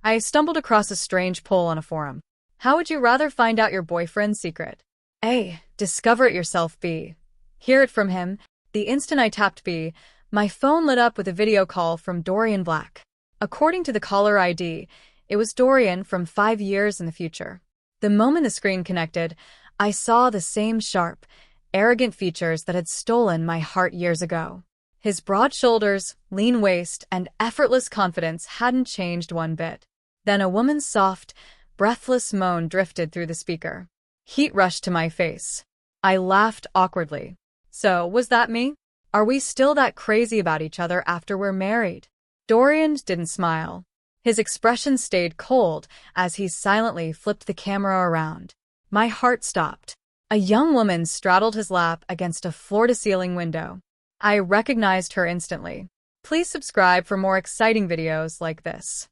I stumbled across a strange poll on a forum. How would you rather find out your boyfriend's secret? A. Discover it yourself. B. Hear it from him. The instant I tapped B, my phone lit up with a video call from Dorian Black. According to the caller ID, it was Dorian from 5 years in the future. The moment the screen connected, I saw the same sharp, arrogant features that had stolen my heart years ago. His broad shoulders, lean waist, and effortless confidence hadn't changed one bit. Then a woman's soft, breathless moan drifted through the speaker. Heat rushed to my face. I laughed awkwardly. So, was that me? Are we still that crazy about each other after we're married? Dorian didn't smile. His expression stayed cold as he silently flipped the camera around. My heart stopped. A young woman straddled his lap against a floor-to-ceiling window. I recognized her instantly. Please subscribe for more exciting videos like this.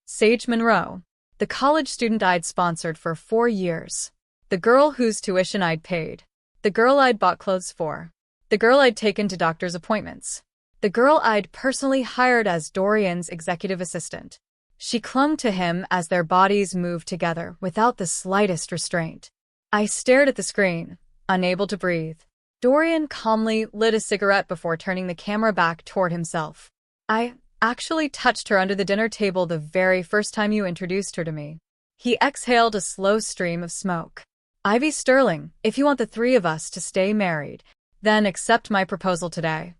Sage Monroe, the college student I'd sponsored for 4 years. The girl whose tuition I'd paid. The girl I'd bought clothes for. The girl I'd taken to doctor's appointments. The girl I'd personally hired as Dorian's executive assistant. She clung to him as their bodies moved together without the slightest restraint. I stared at the screen, unable to breathe. Dorian calmly lit a cigarette before turning the camera back toward himself. I actually touched her under the dinner table the very first time you introduced her to me. He exhaled a slow stream of smoke. Ivy Sterling, if you want the 3 of us to stay married, then accept my proposal today.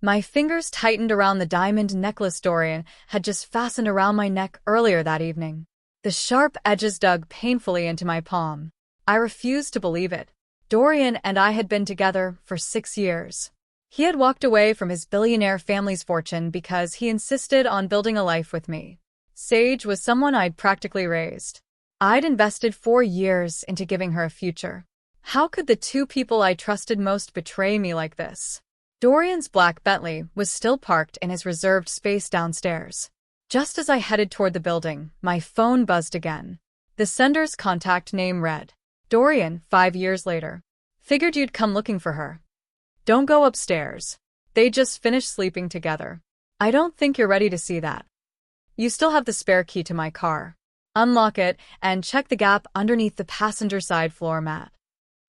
My fingers tightened around the diamond necklace Dorian had just fastened around my neck earlier that evening. The sharp edges dug painfully into my palm. I refused to believe it. Dorian and I had been together for 6 years. He had walked away from his billionaire family's fortune because he insisted on building a life with me. Sage was someone I'd practically raised. I'd invested 4 years into giving her a future. How could the 2 people I trusted most betray me like this? Dorian's black Bentley was still parked in his reserved space downstairs. Just as I headed toward the building, my phone buzzed again. The sender's contact name read, Dorian, 5 years later. Figured you'd come looking for her. Don't go upstairs. They just finished sleeping together. I don't think you're ready to see that. You still have the spare key to my car. Unlock it and check the gap underneath the passenger side floor mat.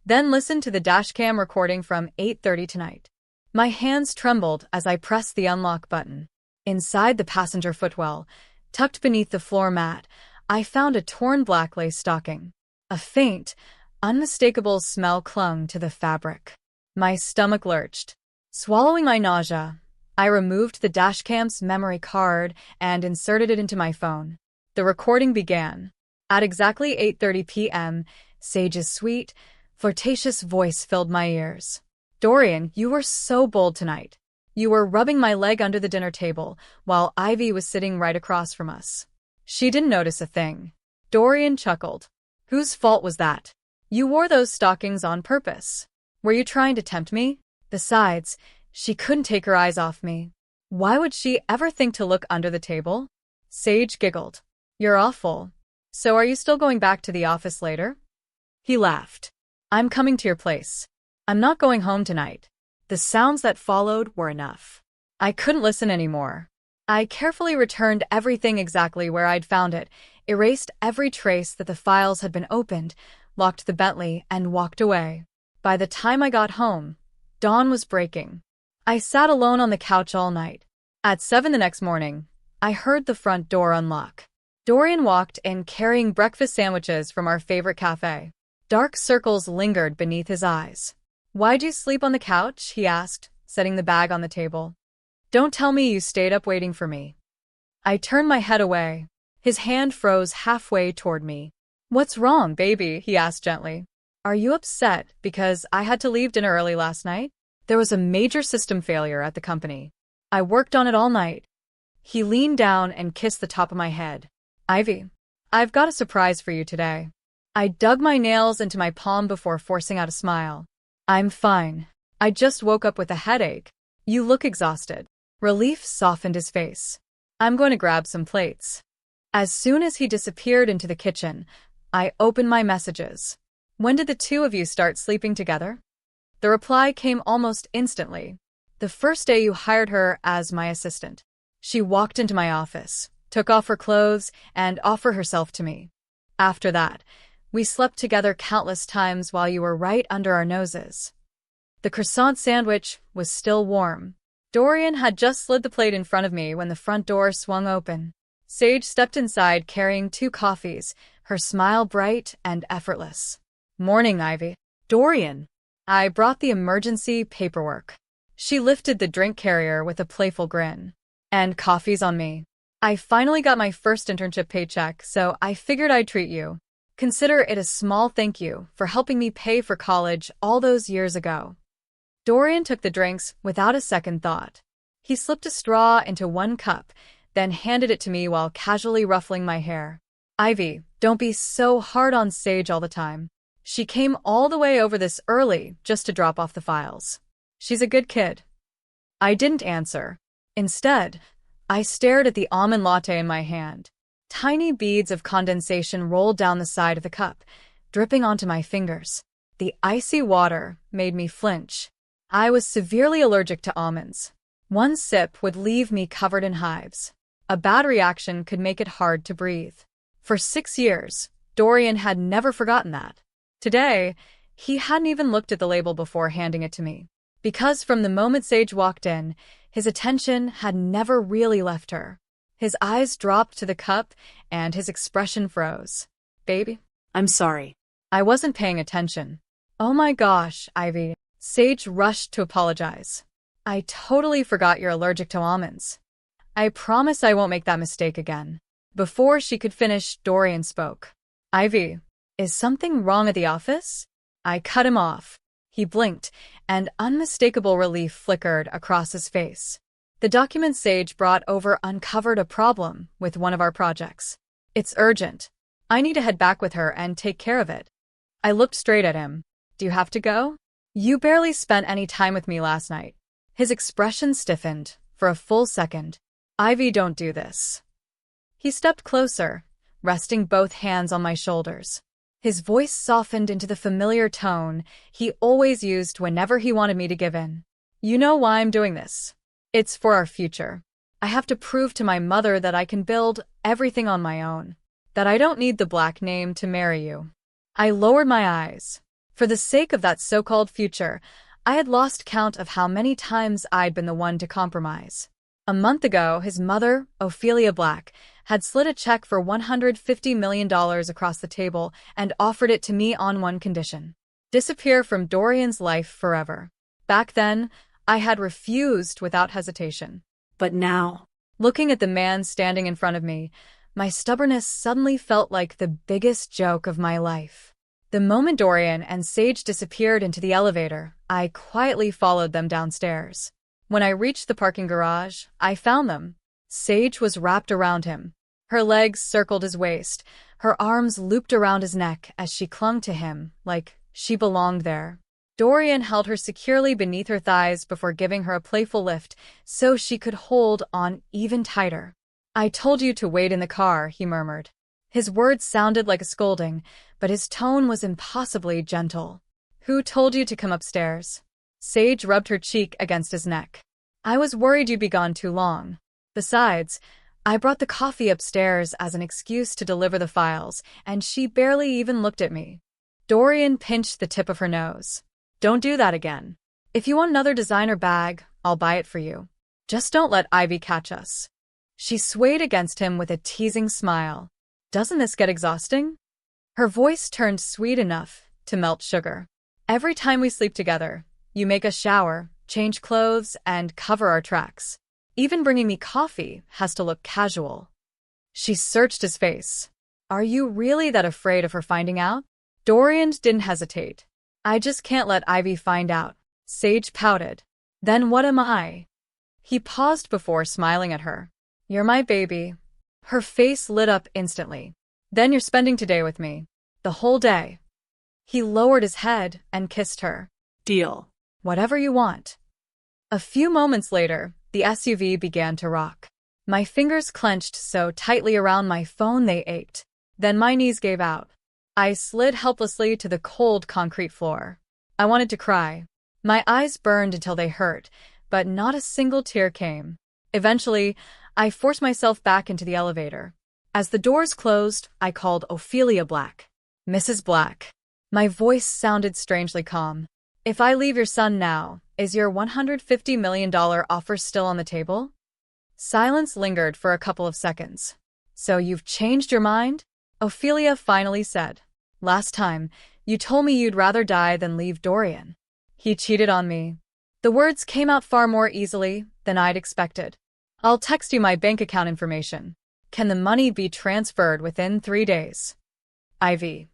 Then listen to the dashcam recording from 8:30 tonight. My hands trembled as I pressed the unlock button. Inside the passenger footwell, tucked beneath the floor mat, I found a torn black lace stocking. A faint, unmistakable smell clung to the fabric. My stomach lurched. Swallowing my nausea, I removed the dashcam's memory card and inserted it into my phone. The recording began. At exactly 8:30 p.m., Sage's sweet, flirtatious voice filled my ears. Dorian, you were so bold tonight. You were rubbing my leg under the dinner table while Ivy was sitting right across from us. She didn't notice a thing. Dorian chuckled. Whose fault was that? You wore those stockings on purpose. Were you trying to tempt me? Besides, she couldn't take her eyes off me. Why would she ever think to look under the table? Sage giggled. You're awful. So are you still going back to the office later? He laughed. I'm coming to your place. I'm not going home tonight. The sounds that followed were enough. I couldn't listen anymore. I carefully returned everything exactly where I'd found it, erased every trace that the files had been opened, locked the Bentley, and walked away. By the time I got home, dawn was breaking. I sat alone on the couch all night. At 7 the next morning, I heard the front door unlock. Dorian walked in carrying breakfast sandwiches from our favorite cafe. Dark circles lingered beneath his eyes. Why'd you sleep on the couch? He asked, setting the bag on the table. Don't tell me you stayed up waiting for me. I turned my head away. His hand froze halfway toward me. What's wrong, baby? He asked gently. Are you upset because I had to leave dinner early last night? There was a major system failure at the company. I worked on it all night. He leaned down and kissed the top of my head. Ivy, I've got a surprise for you today. I dug my nails into my palm before forcing out a smile. I'm fine. I just woke up with a headache. You look exhausted. Relief softened his face. I'm going to grab some plates. As soon as he disappeared into the kitchen, I opened my messages. When did the 2 of you start sleeping together? The reply came almost instantly. The first day you hired her as my assistant. She walked into my office, took off her clothes, and offered herself to me. After that, we slept together countless times while you were right under our noses. The croissant sandwich was still warm. Dorian had just slid the plate in front of me when the front door swung open. Sage stepped inside carrying 2 coffees, her smile bright and effortless. "Morning, Ivy." "Dorian." I brought the emergency paperwork. She lifted the drink carrier with a playful grin. "And coffee's on me. I finally got my first internship paycheck, so I figured I'd treat you. Consider it a small thank you for helping me pay for college all those years ago." Dorian took the drinks without a second thought. He slipped a straw into 1 cup, then handed it to me while casually ruffling my hair. "Ivy, don't be so hard on Sage all the time. She came all the way over this early just to drop off the files. She's a good kid." I didn't answer. Instead, I stared at the almond latte in my hand. Tiny beads of condensation rolled down the side of the cup, dripping onto my fingers. The icy water made me flinch. I was severely allergic to almonds. 1 sip would leave me covered in hives. A bad reaction could make it hard to breathe. For 6 years, Dorian had never forgotten that. Today, he hadn't even looked at the label before handing it to me. Because from the moment Sage walked in, his attention had never really left her. His eyes dropped to the cup, and his expression froze. "Baby?" "I'm sorry." I wasn't paying attention. "Oh my gosh, Ivy." Sage rushed to apologize. "I totally forgot you're allergic to almonds. I promise I won't make that mistake again." Before she could finish, Dorian spoke. "Ivy, is something wrong at the office?" I cut him off. He blinked, and unmistakable relief flickered across his face. The document Sage brought over uncovered a problem with one of our projects. "It's urgent. I need to head back with her and take care of it." I looked straight at him. "Do you have to go? You barely spent any time with me last night." His expression stiffened for a full second. "Ivy, don't do this." He stepped closer, resting both hands on my shoulders. His voice softened into the familiar tone he always used whenever he wanted me to give in. "You know why I'm doing this. It's for our future. I have to prove to my mother that I can build everything on my own, that I don't need the black name to marry you." I lowered my eyes. For the sake of that so-called future, I had lost count of how many times I'd been the one to compromise. A month ago, his mother, Ophelia Black, had slid a check for $150 million across the table and offered it to me on one condition: disappear from Dorian's life forever. Back then, I had refused without hesitation. But now, looking at the man standing in front of me, my stubbornness suddenly felt like the biggest joke of my life. The moment Dorian and Sage disappeared into the elevator, I quietly followed them downstairs. When I reached the parking garage, I found them. Sage was wrapped around him. Her legs circled his waist, her arms looped around his neck as she clung to him like she belonged there. Dorian held her securely beneath her thighs before giving her a playful lift so she could hold on even tighter. "I told you to wait in the car," he murmured. His words sounded like a scolding, but his tone was impossibly gentle. "Who told you to come upstairs?" Sage rubbed her cheek against his neck. "I was worried you'd be gone too long. Besides, I brought the coffee upstairs as an excuse to deliver the files, and she barely even looked at me." Dorian pinched the tip of her nose. "Don't do that again. If you want another designer bag, I'll buy it for you. Just don't let Ivy catch us." She swayed against him with a teasing smile. "Doesn't this get exhausting?" Her voice turned sweet enough to melt sugar. "Every time we sleep together, you make us shower, change clothes, and cover our tracks. Even bringing me coffee has to look casual." She searched his face. "Are you really that afraid of her finding out?" Dorian didn't hesitate. "I just can't let Ivy find out." Sage pouted. "Then what am I?" He paused before smiling at her. "You're my baby." Her face lit up instantly. "Then you're spending today with me. The whole day." He lowered his head and kissed her. "Deal." "Whatever you want." A few moments later, the SUV began to rock. My fingers clenched so tightly around my phone they ached. Then my knees gave out. I slid helplessly to the cold concrete floor. I wanted to cry. My eyes burned until they hurt, but not a single tear came. Eventually, I forced myself back into the elevator. As the doors closed, I called Ophelia Black. Mrs. Black. My voice sounded strangely calm. If I leave your son now, is your $150 million offer still on the table? Silence lingered for a couple of seconds. So you've changed your mind? Ophelia finally said. Last time, you told me you'd rather die than leave Dorian. He cheated on me. The words came out far more easily than I'd expected. I'll text you my bank account information. Can the money be transferred within 3 days? Ivy.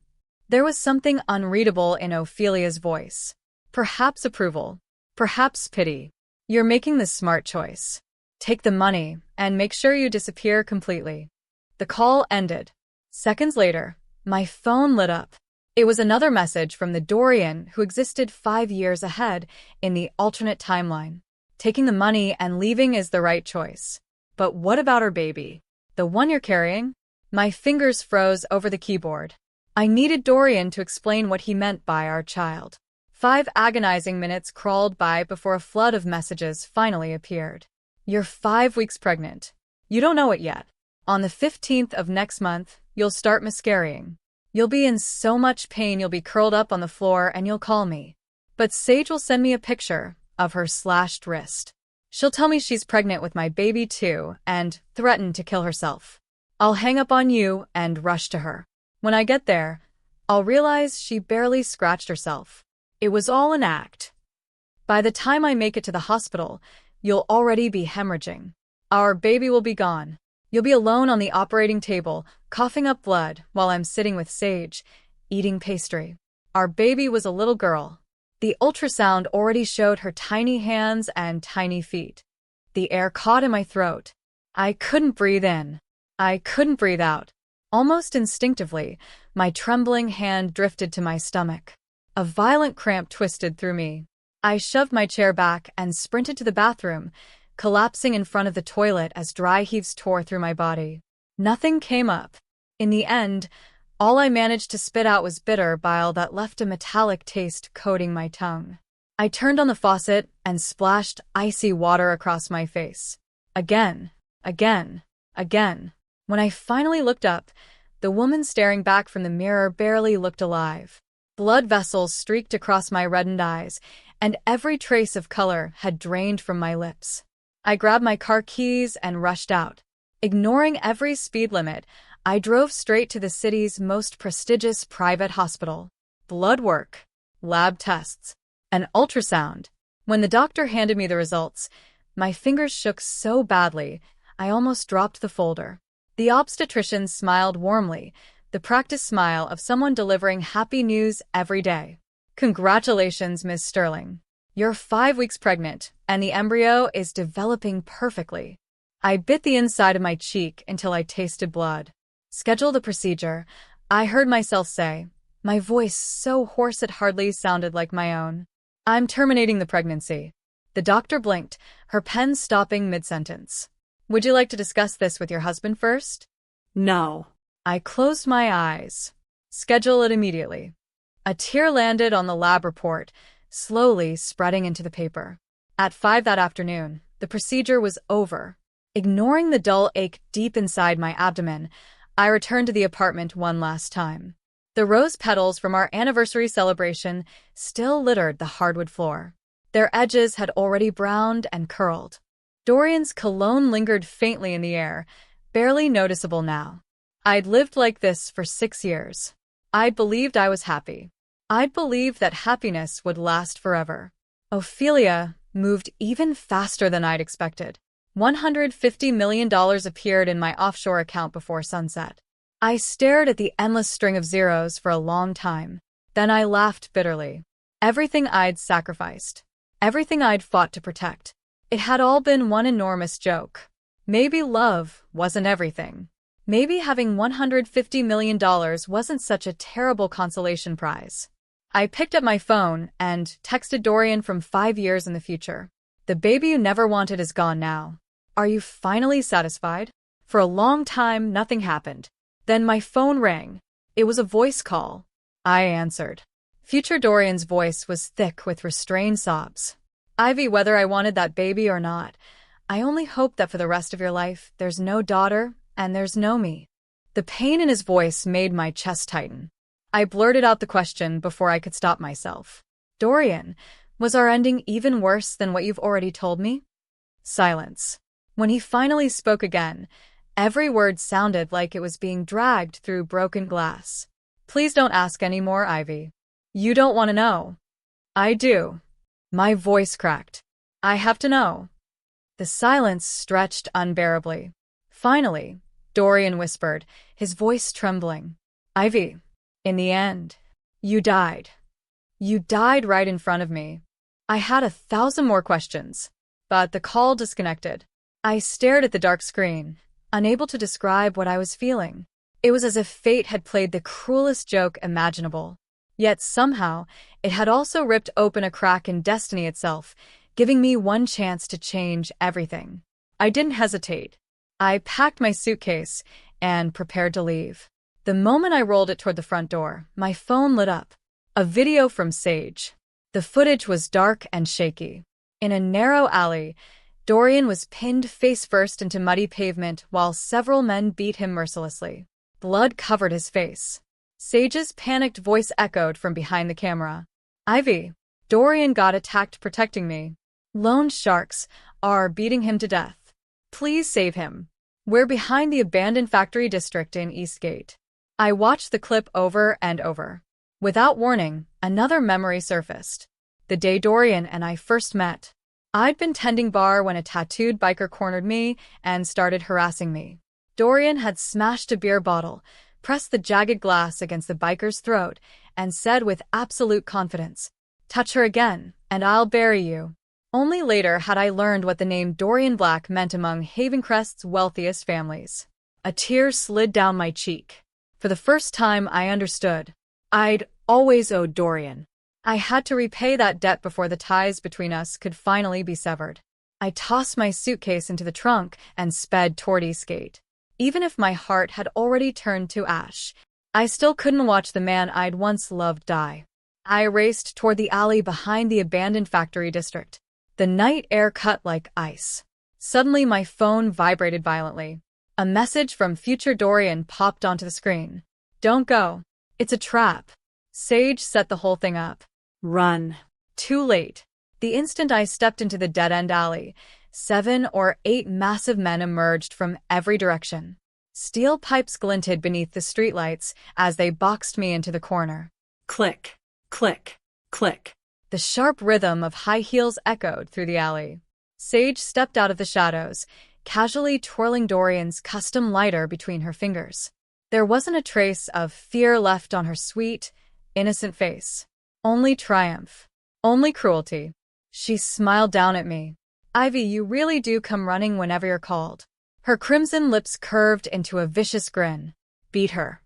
There was something unreadable in Ophelia's voice. Perhaps approval. Perhaps pity. You're making the smart choice. Take the money and make sure you disappear completely. The call ended. Seconds later, my phone lit up. It was another message from the Dorian who existed 5 years ahead in the alternate timeline. Taking the money and leaving is the right choice. But what about our baby? The one you're carrying? My fingers froze over the keyboard. I needed Dorian to explain what he meant by our child. 5 agonizing minutes crawled by before a flood of messages finally appeared. You're 5 weeks pregnant. You don't know it yet. On the 15th of next month, you'll start miscarrying. You'll be in so much pain you'll be curled up on the floor and you'll call me. But Sage will send me a picture of her slashed wrist. She'll tell me she's pregnant with my baby too and threaten to kill herself. I'll hang up on you and rush to her. When I get there, I'll realize she barely scratched herself. It was all an act. By the time I make it to the hospital, you'll already be hemorrhaging. Our baby will be gone. You'll be alone on the operating table, coughing up blood while I'm sitting with Sage, eating pastry. Our baby was a little girl. The ultrasound already showed her tiny hands and tiny feet. The air caught in my throat. I couldn't breathe in. I couldn't breathe out. Almost instinctively, my trembling hand drifted to my stomach. A violent cramp twisted through me. I shoved my chair back and sprinted to the bathroom, collapsing in front of the toilet as dry heaves tore through my body. Nothing came up. In the end, all I managed to spit out was bitter bile that left a metallic taste coating my tongue. I turned on the faucet and splashed icy water across my face. Again, again, again. When I finally looked up, the woman staring back from the mirror barely looked alive. Blood vessels streaked across my reddened eyes, and every trace of color had drained from my lips. I grabbed my car keys and rushed out. Ignoring every speed limit, I drove straight to the city's most prestigious private hospital. Blood work, lab tests, an ultrasound. When the doctor handed me the results, my fingers shook so badly, I almost dropped the folder. The obstetrician smiled warmly, the practiced smile of someone delivering happy news every day. Congratulations, Miss Sterling. You're 5 weeks pregnant, and the embryo is developing perfectly. I bit the inside of my cheek until I tasted blood. Schedule the procedure, I heard myself say, my voice so hoarse it hardly sounded like my own. I'm terminating the pregnancy. The doctor blinked, her pen stopping mid-sentence. Would you like to discuss this with your husband first? No. I closed my eyes. Schedule it immediately. A tear landed on the lab report, slowly spreading into the paper. At 5 that afternoon, the procedure was over. Ignoring the dull ache deep inside my abdomen, I returned to the apartment one last time. The rose petals from our anniversary celebration still littered the hardwood floor. Their edges had already browned and curled. Dorian's cologne lingered faintly in the air, barely noticeable now. I'd lived like this for 6 years. I'd believed I was happy. I'd believed that happiness would last forever. Ophelia moved even faster than I'd expected. $150 million appeared in my offshore account before sunset. I stared at the endless string of zeros for a long time. Then I laughed bitterly. Everything I'd sacrificed. Everything I'd fought to protect. It had all been one enormous joke. Maybe love wasn't everything. Maybe having $150 million wasn't such a terrible consolation prize. I picked up my phone and texted Dorian from 5 years in the future. The baby you never wanted is gone now. Are you finally satisfied? For a long time, nothing happened. Then my phone rang. It was a voice call. I answered. Future Dorian's voice was thick with restrained sobs. Ivy, whether I wanted that baby or not, I only hope that for the rest of your life, there's no daughter and there's no me. The pain in his voice made my chest tighten. I blurted out the question before I could stop myself. Dorian, was our ending even worse than what you've already told me? Silence. When he finally spoke again, every word sounded like it was being dragged through broken glass. Please don't ask any more, Ivy. You don't want to know. I do. My voice cracked. I have to know. The silence stretched unbearably. Finally, Dorian whispered, his voice trembling. Ivy, in the end, you died. You died right in front of me. I had 1,000 more questions, but the call disconnected. I stared at the dark screen, unable to describe what I was feeling. It was as if fate had played the cruelest joke imaginable. Yet somehow, it had also ripped open a crack in destiny itself, giving me one chance to change everything. I didn't hesitate. I packed my suitcase and prepared to leave. The moment I rolled it toward the front door, my phone lit up. A video from Sage. The footage was dark and shaky. In a narrow alley, Dorian was pinned face-first into muddy pavement while several men beat him mercilessly. Blood covered his face. Sage's panicked voice echoed from behind the camera. Ivy, Dorian got attacked protecting me. Loan sharks are beating him to death. Please save him. We're behind the abandoned factory district in Eastgate. I watched the clip over and over. Without warning, another memory surfaced. The day Dorian and I first met. I'd been tending bar when a tattooed biker cornered me and started harassing me. Dorian had smashed a beer bottle, pressed the jagged glass against the biker's throat, and said with absolute confidence, "Touch her again, and I'll bury you." Only later had I learned what the name Dorian Black meant among Havencrest's wealthiest families. A tear slid down my cheek. For the first time, I understood. I'd always owed Dorian. I had to repay that debt before the ties between us could finally be severed. I tossed my suitcase into the trunk and sped toward Eastgate. Even if my heart had already turned to ash, I still couldn't watch the man I'd once loved die. I raced toward the alley behind the abandoned factory district. The night air cut like ice. Suddenly, my phone vibrated violently. A message from future Dorian popped onto the screen. Don't go. It's a trap. Sage set the whole thing up. Run. Too late. The instant I stepped into the dead-end alley, 7 or 8 massive men emerged from every direction. Steel pipes glinted beneath the streetlights as they boxed me into the corner. Click, click, click. The sharp rhythm of high heels echoed through the alley. Sage stepped out of the shadows, casually twirling Dorian's custom lighter between her fingers. There wasn't a trace of fear left on her sweet, innocent face. Only triumph. Only cruelty. She smiled down at me. Ivy, you really do come running whenever you're called. Her crimson lips curved into a vicious grin. Beat her.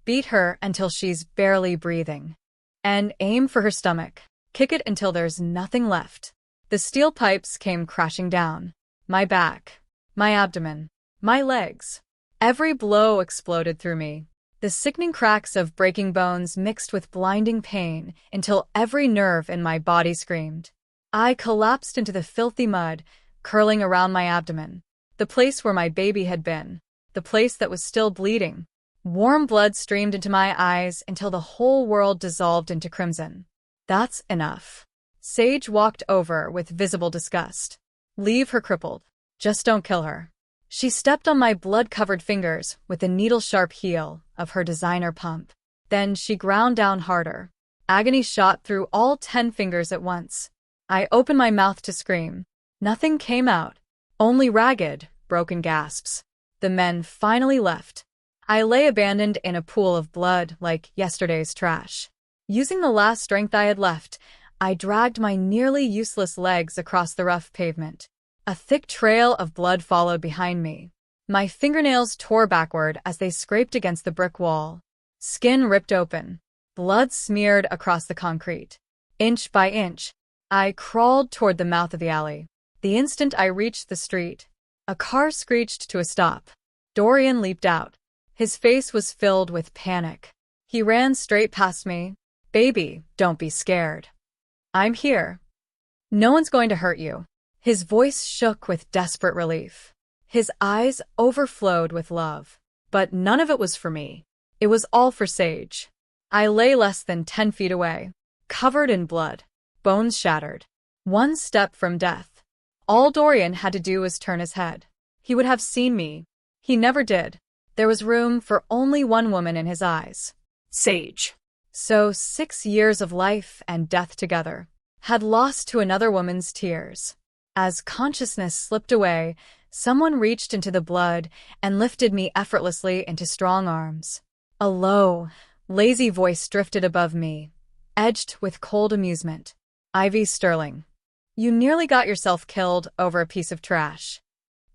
Beat her until she's barely breathing. And aim for her stomach. Kick it until there's nothing left. The steel pipes came crashing down. My back. My abdomen. My legs. Every blow exploded through me. The sickening cracks of breaking bones mixed with blinding pain until every nerve in my body screamed. I collapsed into the filthy mud, curling around my abdomen. The place where my baby had been. The place that was still bleeding. Warm blood streamed into my eyes until the whole world dissolved into crimson. That's enough. Sage walked over with visible disgust. Leave her crippled. Just don't kill her. She stepped on my blood-covered fingers with the needle-sharp heel of her designer pump. Then she ground down harder. Agony shot through all 10 fingers at once. I opened my mouth to scream. Nothing came out. Only ragged, broken gasps. The men finally left. I lay abandoned in a pool of blood like yesterday's trash. Using the last strength I had left, I dragged my nearly useless legs across the rough pavement. A thick trail of blood followed behind me. My fingernails tore backward as they scraped against the brick wall. Skin ripped open. Blood smeared across the concrete. Inch by inch, I crawled toward the mouth of the alley. The instant I reached the street, a car screeched to a stop. Dorian leaped out. His face was filled with panic. He ran straight past me. Baby, don't be scared. I'm here. No one's going to hurt you. His voice shook with desperate relief. His eyes overflowed with love. But none of it was for me. It was all for Sage. I lay less than 10 feet away, covered in blood, bones shattered, one step from death. All Dorian had to do was turn his head. He would have seen me. He never did. There was room for only one woman in his eyes. Sage. So 6 years of life and death together had lost to another woman's tears. As consciousness slipped away, someone reached into the blood and lifted me effortlessly into strong arms. A low, lazy voice drifted above me, edged with cold amusement. Ivy Sterling. You nearly got yourself killed over a piece of trash.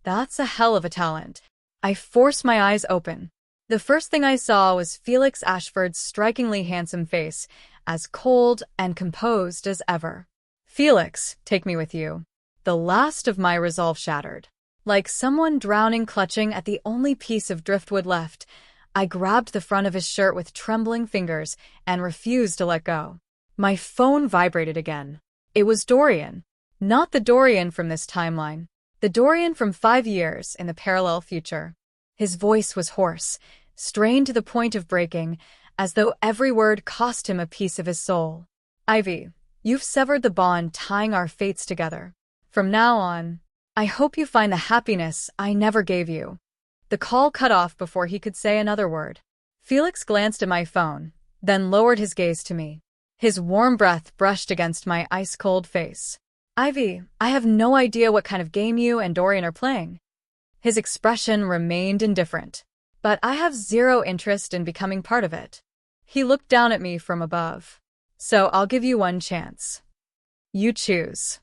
That's a hell of a talent. I forced my eyes open. The first thing I saw was Felix Ashford's strikingly handsome face, as cold and composed as ever. Felix, take me with you. The last of my resolve shattered. Like someone drowning clutching at the only piece of driftwood left, I grabbed the front of his shirt with trembling fingers and refused to let go. My phone vibrated again. It was Dorian. Not the Dorian from this timeline. The Dorian from 5 years in the parallel future. His voice was hoarse, strained to the point of breaking, as though every word cost him a piece of his soul. Ivy, you've severed the bond tying our fates together. From now on, I hope you find the happiness I never gave you. The call cut off before he could say another word. Felix glanced at my phone, then lowered his gaze to me. His warm breath brushed against my ice-cold face. Ivy, I have no idea what kind of game you and Dorian are playing. His expression remained indifferent, but I have zero interest in becoming part of it. He looked down at me from above. So I'll give you one chance. You choose.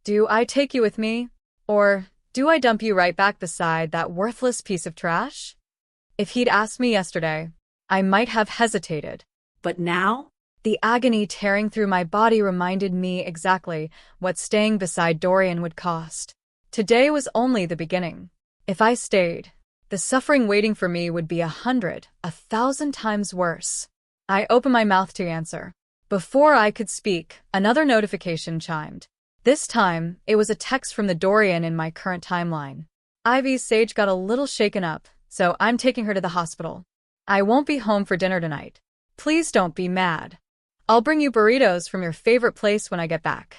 Do I take you with me, or do I dump you right back beside that worthless piece of trash? If he'd asked me yesterday, I might have hesitated. But now? The agony tearing through my body reminded me exactly what staying beside Dorian would cost. Today was only the beginning. If I stayed, the suffering waiting for me would be 100, 1,000 times worse. I opened my mouth to answer. Before I could speak, another notification chimed. This time, it was a text from the Dorian in my current timeline. Ivy, Sage got a little shaken up, so I'm taking her to the hospital. I won't be home for dinner tonight. Please don't be mad. I'll bring you burritos from your favorite place when I get back.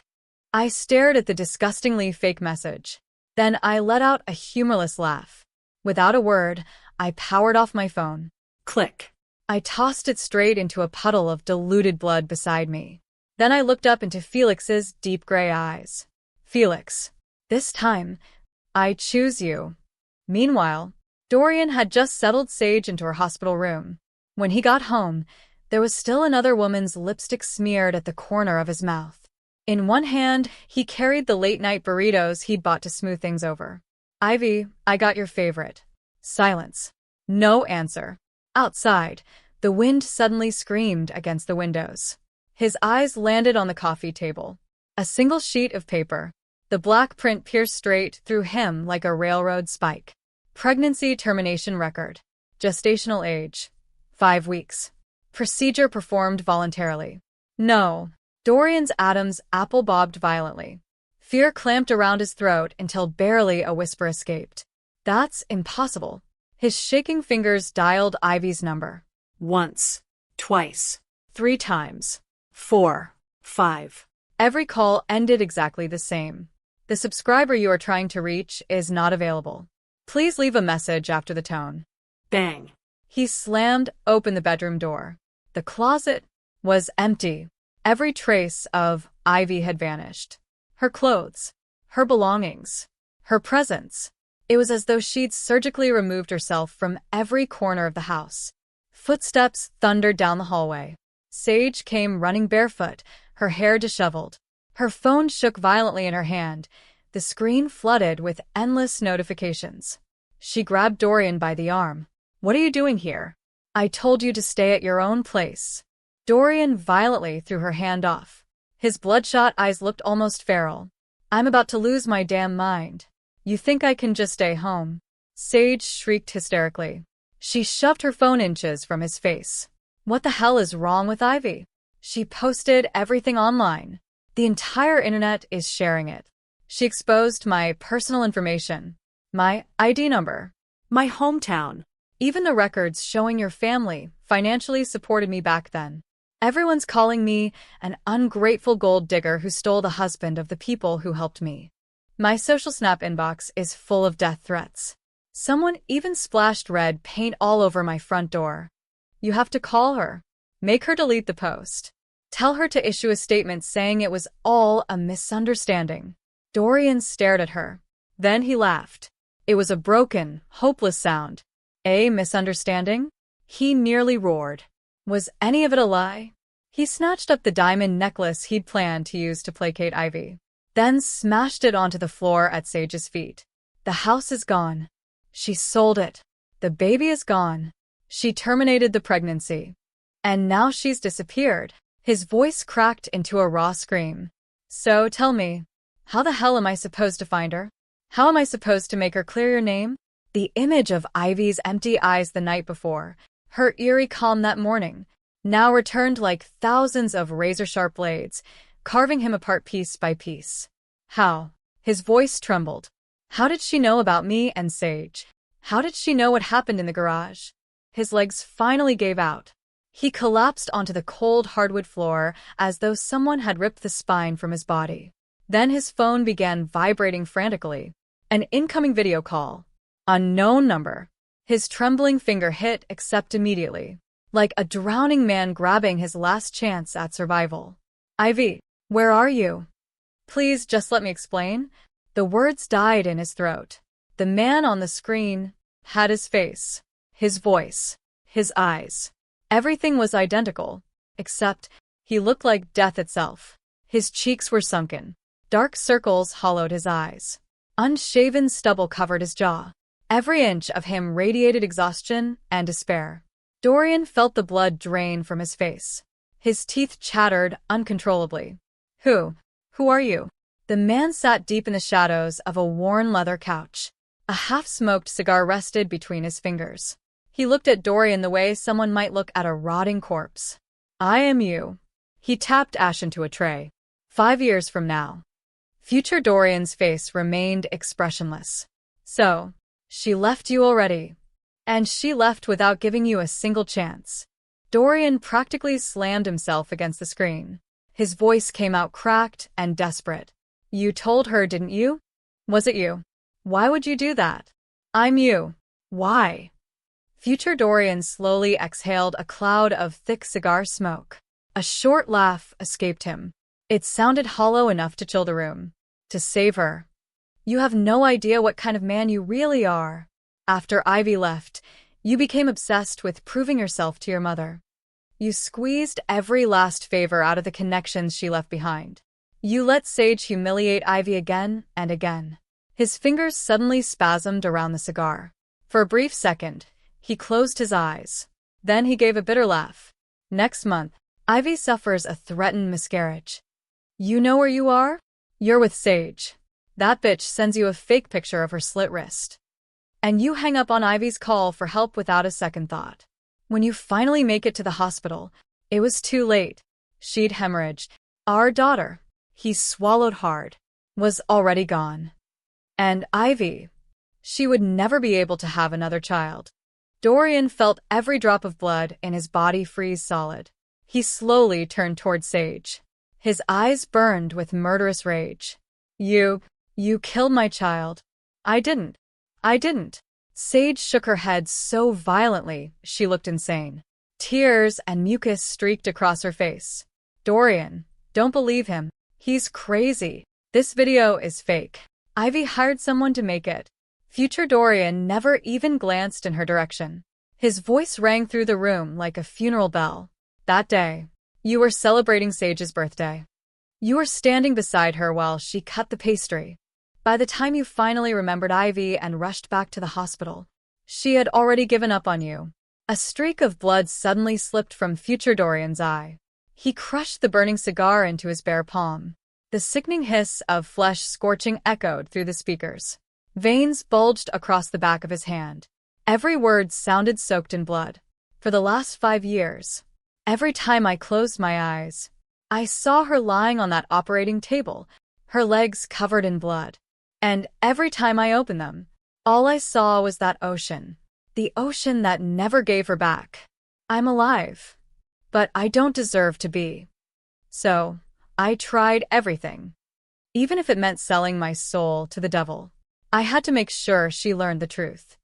I stared at the disgustingly fake message. Then I let out a humorless laugh. Without a word, I powered off my phone. Click. I tossed it straight into a puddle of diluted blood beside me. Then I looked up into Felix's deep gray eyes. Felix, this time, I choose you. Meanwhile, Dorian had just settled Sage into her hospital room. When he got home, there was still another woman's lipstick smeared at the corner of his mouth. In one hand, he carried the late-night burritos he'd bought to smooth things over. Ivy, I got your favorite. Silence. No answer. Outside, the wind suddenly screamed against the windows. His eyes landed on the coffee table. A single sheet of paper. The black print pierced straight through him like a railroad spike. Pregnancy termination record. Gestational age. 5 weeks. Procedure performed voluntarily. No. Dorian's Adam's apple bobbed violently. Fear clamped around his throat until barely a whisper escaped. That's impossible. His shaking fingers dialed Ivy's number. Once. Twice. 3 times. 4. 5. Every call ended exactly the same. The subscriber you are trying to reach is not available. Please leave a message after the tone. Bang. He slammed open the bedroom door. The closet was empty. Every trace of Ivy had vanished. Her clothes, her belongings, her presence. It was as though she'd surgically removed herself from every corner of the house. Footsteps thundered down the hallway. Sage came running barefoot, her hair disheveled. Her phone shook violently in her hand, the screen flooded with endless notifications. She grabbed Dorian by the arm. What are you doing here? I told you to stay at your own place. Dorian violently threw her hand off. His bloodshot eyes looked almost feral. I'm about to lose my damn mind. You think I can just stay home? Sage shrieked hysterically. She shoved her phone inches from his face. What the hell is wrong with Ivy? She posted everything online. The entire internet is sharing it. She exposed my personal information, my ID number, My hometown. even the records showing your family financially supported me back then. Everyone's calling me an ungrateful gold digger who stole the husband of the people who helped me. My social snap inbox is full of death threats. Someone even splashed red paint all over my front door. You have to call her. Make her delete the post. Tell her to issue a statement saying it was all a misunderstanding. Dorian stared at her. Then he laughed. It was a broken, hopeless sound. A misunderstanding? He nearly roared. Was any of it a lie? He snatched up the diamond necklace he'd planned to use to placate Ivy, then smashed it onto the floor at Sage's feet. The house is gone. She sold it. The baby is gone. She terminated the pregnancy. And now she's disappeared. His voice cracked into a raw scream. So tell me, how the hell am I supposed to find her? How am I supposed to make her clear your name? The image of Ivy's empty eyes the night before, her eerie calm that morning, now returned like thousands of razor-sharp blades, carving him apart piece by piece. How? His voice trembled. How did she know about me and Sage? How did she know what happened in the garage? His legs finally gave out. He collapsed onto the cold hardwood floor as though someone had ripped the spine from his body. Then his phone began vibrating frantically. An incoming video call. Unknown number. His trembling finger hit accept immediately, like a drowning man grabbing his last chance at survival. Ivy, where are you? Please just let me explain. The words died in his throat. The man on the screen had his face, his voice, his eyes. Everything was identical, except he looked like death itself. His cheeks were sunken. Dark circles hollowed his eyes. Unshaven stubble covered his jaw. Every inch of him radiated exhaustion and despair. Dorian felt the blood drain from his face. His teeth chattered uncontrollably. Who are you? The man sat deep in the shadows of a worn leather couch. A half-smoked cigar rested between his fingers. He looked at Dorian the way someone might look at a rotting corpse. I am you. He tapped ash into a tray. 5 years from now. Future Dorian's face remained expressionless. So, she left you already. And she left without giving you a single chance. Dorian practically slammed himself against the screen. His voice came out cracked and desperate. You told her, didn't you? Was it you? Why would you do that? I'm you. Why? Future Dorian slowly exhaled a cloud of thick cigar smoke. A short laugh escaped him. It sounded hollow enough to chill the room. To save her. You have no idea what kind of man you really are. After Ivy left, you became obsessed with proving yourself to your mother. You squeezed every last favor out of the connections she left behind. You let Sage humiliate Ivy again and again. His fingers suddenly spasmed around the cigar. For a brief second, he closed his eyes. Then he gave a bitter laugh. Next month, Ivy suffers a threatened miscarriage. You know where you are? You're with Sage. That bitch sends you a fake picture of her slit wrist. And you hang up on Ivy's call for help without a second thought. When you finally make it to the hospital, it was too late. She'd hemorrhaged. Our daughter, he swallowed hard, was already gone. And Ivy, she would never be able to have another child. Dorian felt every drop of blood in his body freeze solid. He slowly turned toward Sage. His eyes burned with murderous rage. You killed my child. I didn't. Sage shook her head so violently she looked insane. Tears and mucus streaked across her face. Dorian, don't believe him. He's crazy. This video is fake. Ivy hired someone to make it. Future Dorian never even glanced in her direction. His voice rang through the room like a funeral bell. That day, you were celebrating Sage's birthday. You were standing beside her while she cut the pastry. By the time you finally remembered Ivy and rushed back to the hospital, she had already given up on you. A streak of blood suddenly slipped from Future Dorian's eye. He crushed the burning cigar into his bare palm. The sickening hiss of flesh scorching echoed through the speakers. Veins bulged across the back of his hand. Every word sounded soaked in blood. For the last 5 years, every time I closed my eyes, I saw her lying on that operating table, her legs covered in blood. And every time I opened them, all I saw was that ocean. The ocean that never gave her back. I'm alive, but I don't deserve to be. So, I tried everything. Even if it meant selling my soul to the devil. I had to make sure she learned the truth.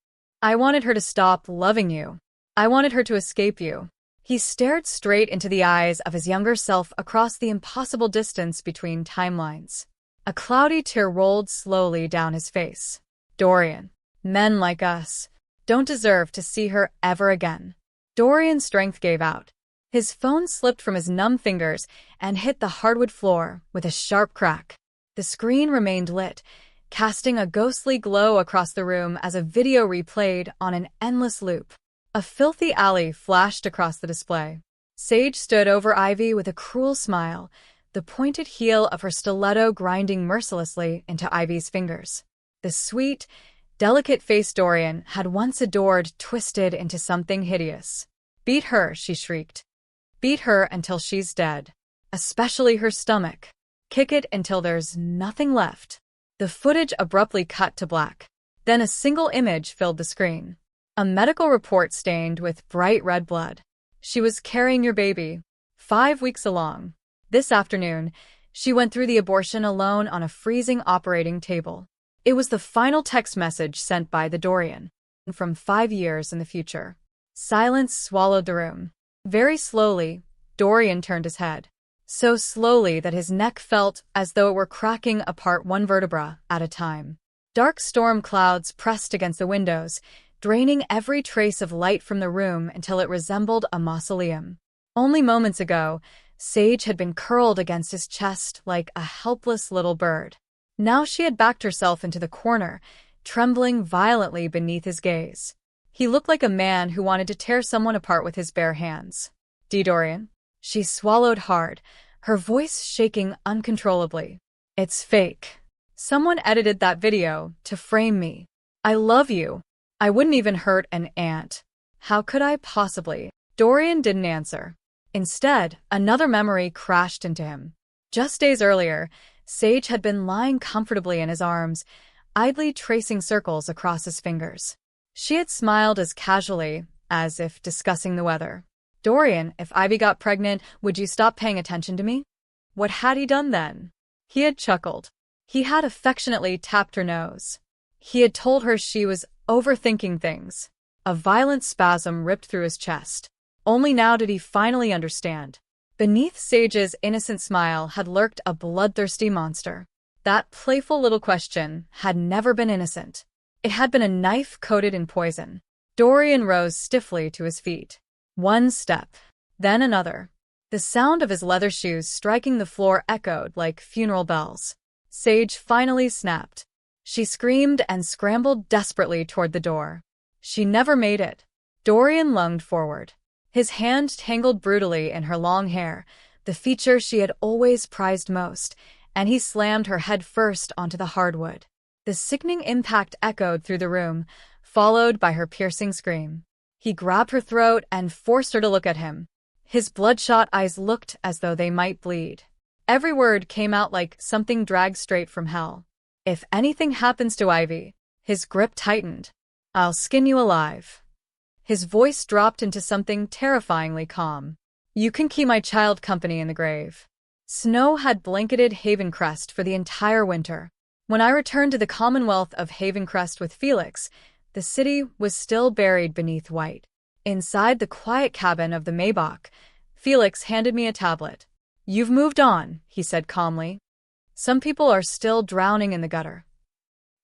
I wanted her to stop loving you. I wanted her to escape you. He stared straight into the eyes of his younger self across the impossible distance between timelines. A cloudy tear rolled slowly down his face. Dorian, men like us don't deserve to see her ever again. Dorian's strength gave out. His phone slipped from his numb fingers and hit the hardwood floor with a sharp crack. The screen remained lit, casting a ghostly glow across the room as a video replayed on an endless loop. A filthy alley flashed across the display. Sage stood over Ivy with a cruel smile, the pointed heel of her stiletto grinding mercilessly into Ivy's fingers. The sweet, delicate-faced Dorian had once adored twisted into something hideous. "Beat her," she shrieked. "Beat her until she's dead. Especially her stomach. Kick it until there's nothing left." The footage abruptly cut to black. Then a single image filled the screen. A medical report stained with bright red blood. "She was carrying your baby, 5 weeks along. This afternoon, she went through the abortion alone on a freezing operating table." It was the final text message sent by the Dorian, from 5 years in the future. Silence swallowed the room. Very slowly, Dorian turned his head. So slowly that his neck felt as though it were cracking apart one vertebra at a time. Dark storm clouds pressed against the windows, draining every trace of light from the room until it resembled a mausoleum. Only moments ago, Sage had been curled against his chest like a helpless little bird. Now she had backed herself into the corner, trembling violently beneath his gaze. He looked like a man who wanted to tear someone apart with his bare hands. "Dorian?" She swallowed hard, her voice shaking uncontrollably. "It's fake. Someone edited that video to frame me. I love you. I wouldn't even hurt an ant. How could I possibly?" Dorian didn't answer. Instead, another memory crashed into him. Just days earlier, Sage had been lying comfortably in his arms, idly tracing circles across his fingers. She had smiled as casually as if discussing the weather. "Dorian, if Ivy got pregnant, would you stop paying attention to me?" What had he done then? He had chuckled. He had affectionately tapped her nose. He had told her she was overthinking things. A violent spasm ripped through his chest. Only now did he finally understand. Beneath Sage's innocent smile had lurked a bloodthirsty monster. That playful little question had never been innocent. It had been a knife coated in poison. Dorian rose stiffly to his feet. One step, then another. The sound of his leather shoes striking the floor echoed like funeral bells. Sage finally snapped. She screamed and scrambled desperately toward the door. She never made it. Dorian lunged forward. His hand tangled brutally in her long hair, the feature she had always prized most, and he slammed her head first onto the hardwood. The sickening impact echoed through the room, followed by her piercing scream. He grabbed her throat and forced her to look at him. His bloodshot eyes looked as though they might bleed. Every word came out like something dragged straight from hell. "If anything happens to Ivy," his grip tightened, "I'll skin you alive." His voice dropped into something terrifyingly calm. "You can keep my child company in the grave." Snow had blanketed Havencrest for the entire winter. When I returned to the Commonwealth of Havencrest with Felix, the city was still buried beneath white. Inside the quiet cabin of the Maybach, Felix handed me a tablet. "You've moved on," he said calmly. "Some people are still drowning in the gutter."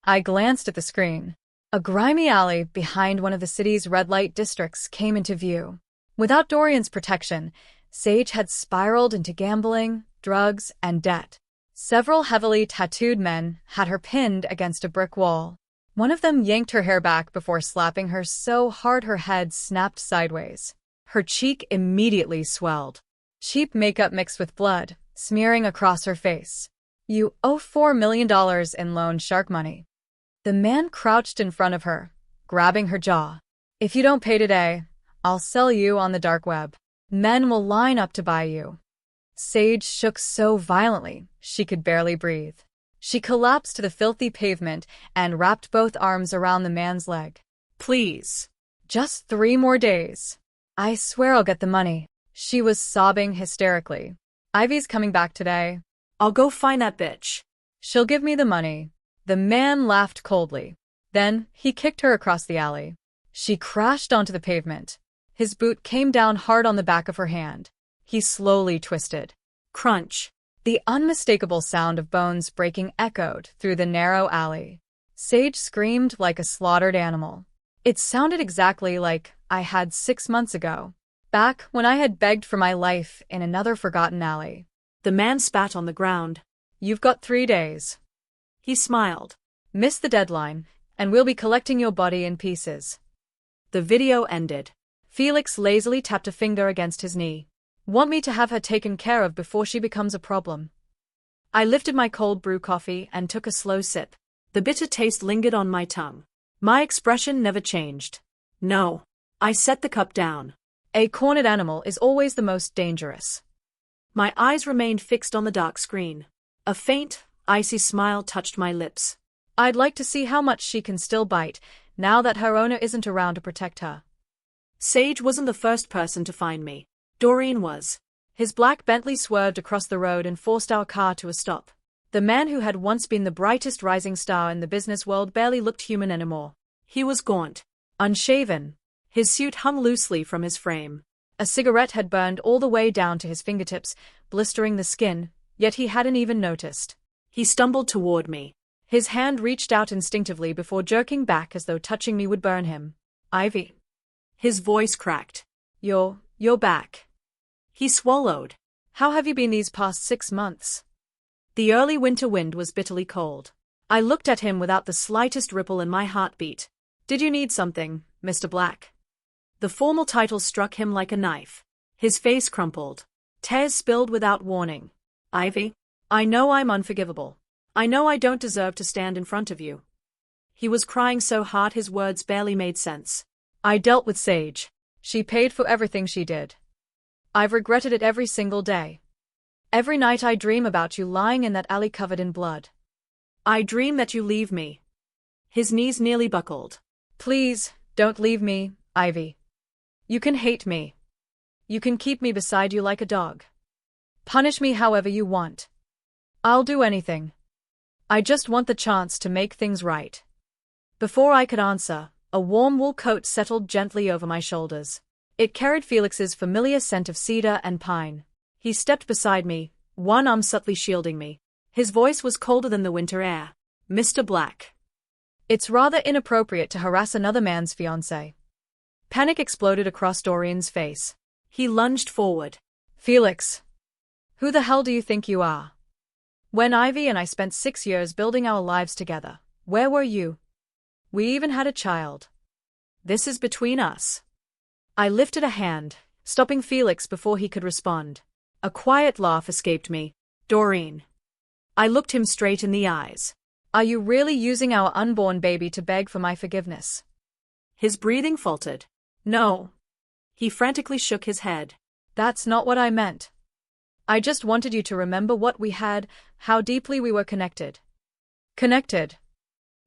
I glanced at the screen. A grimy alley behind one of the city's red light districts came into view. Without Dorian's protection, Sage had spiraled into gambling, drugs, and debt. Several heavily tattooed men had her pinned against a brick wall. One of them yanked her hair back before slapping her so hard her head snapped sideways. Her cheek immediately swelled. Cheap makeup mixed with blood, smearing across her face. "You owe $4 million in loan shark money." The man crouched in front of her, grabbing her jaw. "If you don't pay today, I'll sell you on the dark web. Men will line up to buy you." Sage shook so violently she could barely breathe. She collapsed to the filthy pavement and wrapped both arms around the man's leg. Please. Just 3 more days. I swear I'll get the money. She was sobbing hysterically. Ivy's coming back today. I'll go find that bitch. She'll give me the money. The man laughed coldly. Then, he kicked her across the alley. She crashed onto the pavement. His boot came down hard on the back of her hand. He slowly twisted. Crunch. The unmistakable sound of bones breaking echoed through the narrow alley. Sage screamed like a slaughtered animal. It sounded exactly like I had 6 months ago, back when I had begged for my life in another forgotten alley. The man spat on the ground. You've got 3 days. He smiled. Miss the deadline, and we'll be collecting your body in pieces. The video ended. Felix lazily tapped a finger against his knee. Want me to have her taken care of before she becomes a problem? I lifted my cold brew coffee and took a slow sip. The bitter taste lingered on my tongue. My expression never changed. No. I set the cup down. A cornered animal is always the most dangerous. My eyes remained fixed on the dark screen. A faint, icy smile touched my lips. I'd like to see how much she can still bite, now that her owner isn't around to protect her. Sage wasn't the first person to find me. Dorian was. His black Bentley swerved across the road and forced our car to a stop. The man who had once been the brightest rising star in the business world barely looked human anymore. He was gaunt, unshaven. His suit hung loosely from his frame. A cigarette had burned all the way down to his fingertips, blistering the skin, yet he hadn't even noticed. He stumbled toward me. His hand reached out instinctively before jerking back as though touching me would burn him. Ivy. His voice cracked. You're back. He swallowed. How have you been these past 6 months? The early winter wind was bitterly cold. I looked at him without the slightest ripple in my heartbeat. Did you need something, Mr. Black? The formal title struck him like a knife. His face crumpled. Tears spilled without warning. Ivy, I know I'm unforgivable. I know I don't deserve to stand in front of you. He was crying so hard his words barely made sense. I dealt with Sage. She paid for everything she did. I've regretted it every single day. Every night I dream about you lying in that alley covered in blood. I dream that you leave me. His knees nearly buckled. Please, don't leave me, Ivy. You can hate me. You can keep me beside you like a dog. Punish me however you want. I'll do anything. I just want the chance to make things right. Before I could answer, a warm wool coat settled gently over my shoulders. It carried Felix's familiar scent of cedar and pine. He stepped beside me, one arm subtly shielding me. His voice was colder than the winter air. Mr. Black. It's rather inappropriate to harass another man's fiancé. Panic exploded across Dorian's face. He lunged forward. Felix. Who the hell do you think you are? When Ivy and I spent 6 years building our lives together, where were you? We even had a child. This is between us. I lifted a hand, stopping Felix before he could respond. A quiet laugh escaped me. Dorian. I looked him straight in the eyes. Are you really using our unborn baby to beg for my forgiveness? His breathing faltered. No. He frantically shook his head. That's not what I meant. I just wanted you to remember what we had, how deeply we were connected. Connected.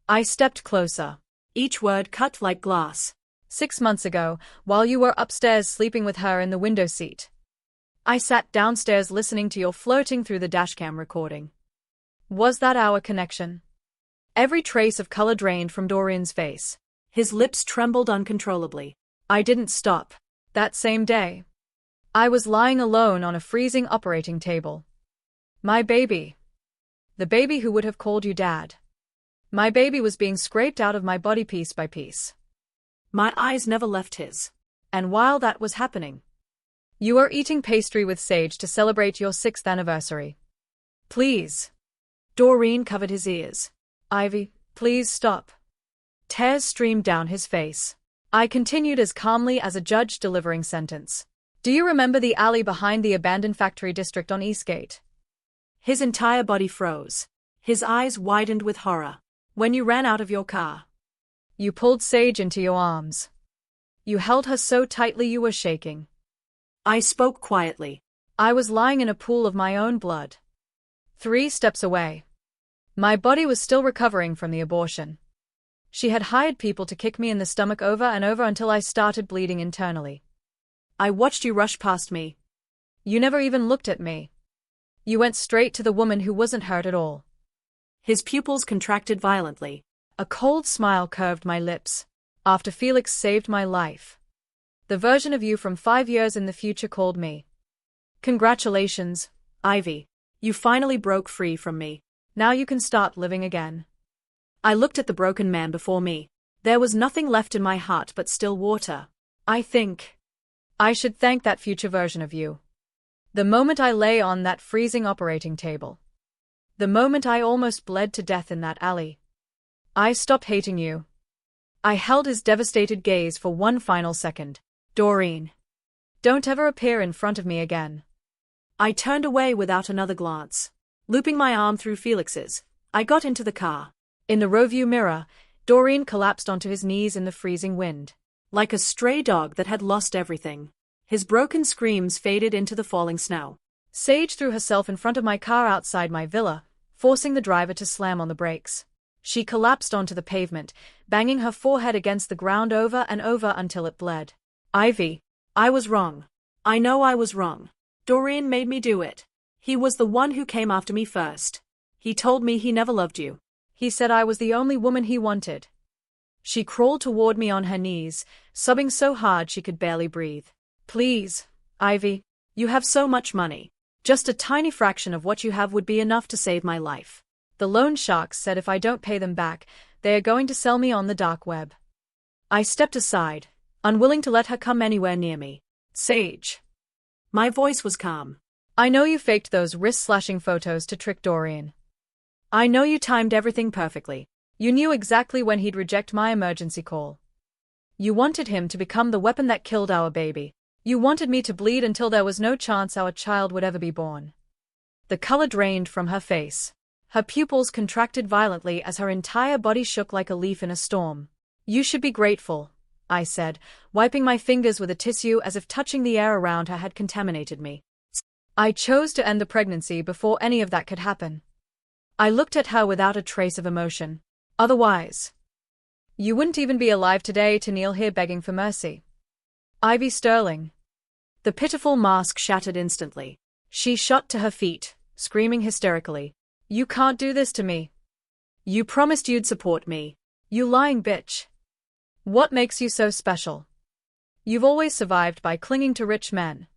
I stepped closer. Each word cut like glass. 6 months ago, while you were upstairs sleeping with her in the window seat. I sat downstairs listening to your flirting through the dashcam recording. Was that our connection? Every trace of color drained from Dorian's face. His lips trembled uncontrollably. I didn't stop. That same day, I was lying alone on a freezing operating table. My baby. The baby who would have called you dad. My baby was being scraped out of my body piece by piece. My eyes never left his. And while that was happening, you were eating pastry with Sage to celebrate your 6th anniversary. Please. Dorian covered his ears. Ivy, please stop. Tears streamed down his face. I continued as calmly as a judge delivering sentence. Do you remember the alley behind the abandoned factory district on Eastgate? His entire body froze. His eyes widened with horror. When you ran out of your car. You pulled Sage into your arms. You held her so tightly you were shaking. I spoke quietly. I was lying in a pool of my own blood. 3 steps away. My body was still recovering from the abortion. She had hired people to kick me in the stomach over and over until I started bleeding internally. I watched you rush past me. You never even looked at me. You went straight to the woman who wasn't hurt at all. His pupils contracted violently. A cold smile curved my lips. After Felix saved my life. The version of you from 5 years in the future called me. Congratulations, Ivy. You finally broke free from me. Now you can start living again. I looked at the broken man before me. There was nothing left in my heart but still water. I think I should thank that future version of you. The moment I lay on that freezing operating table. The moment I almost bled to death in that alley. I stopped hating you. I held his devastated gaze for one final second. Dorian, don't ever appear in front of me again. I turned away without another glance. Looping my arm through Felix's, I got into the car. In the rearview mirror, Dorian collapsed onto his knees in the freezing wind. Like a stray dog that had lost everything. His broken screams faded into the falling snow. Sage threw herself in front of my car outside my villa, forcing the driver to slam on the brakes. She collapsed onto the pavement, banging her forehead against the ground over and over until it bled. Ivy, I was wrong. I know I was wrong. Dorian made me do it. He was the one who came after me first. He told me he never loved you. He said I was the only woman he wanted. She crawled toward me on her knees, sobbing so hard she could barely breathe. Please, Ivy, you have so much money. Just a tiny fraction of what you have would be enough to save my life. The loan sharks said if I don't pay them back, they are going to sell me on the dark web. I stepped aside, unwilling to let her come anywhere near me. Sage. My voice was calm. I know you faked those wrist-slashing photos to trick Dorian. I know you timed everything perfectly. You knew exactly when he'd reject my emergency call. You wanted him to become the weapon that killed our baby. You wanted me to bleed until there was no chance our child would ever be born. The color drained from her face. Her pupils contracted violently as her entire body shook like a leaf in a storm. You should be grateful, I said, wiping my fingers with a tissue as if touching the air around her had contaminated me. I chose to end the pregnancy before any of that could happen. I looked at her without a trace of emotion. Otherwise, you wouldn't even be alive today to kneel here begging for mercy. Ivy Sterling. The pitiful mask shattered instantly. She shot to her feet, screaming hysterically. You can't do this to me. You promised you'd support me. You lying bitch. What makes you so special? You've always survived by clinging to rich men.